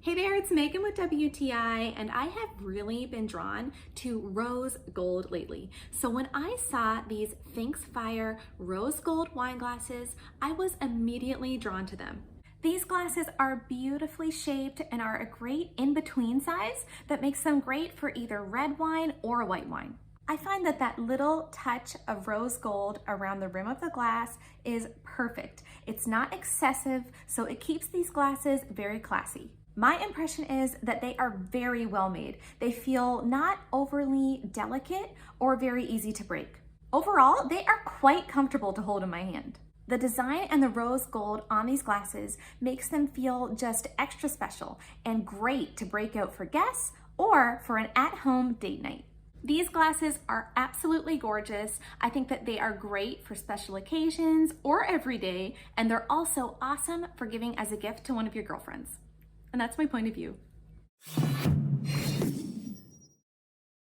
Hey there, it's Megan with WTI, and I have really been drawn to rose gold lately. So when I saw these Phyr rose gold wine glasses, I was immediately drawn to them. These glasses are beautifully shaped and are a great in-between size that makes them great for either red wine or white wine. I find that little touch of rose gold around the rim of the glass is perfect. It's not excessive, so it keeps these glasses very classy. My impression is that they are very well made. They feel not overly delicate or very easy to break. Overall, they are quite comfortable to hold in my hand. The design and the rose gold on these glasses makes them feel just extra special and great to break out for guests or for an at-home date night. These glasses are absolutely gorgeous. I think that they are great for special occasions or every day, and they're also awesome for giving as a gift to one of your girlfriends. And that's my point of view.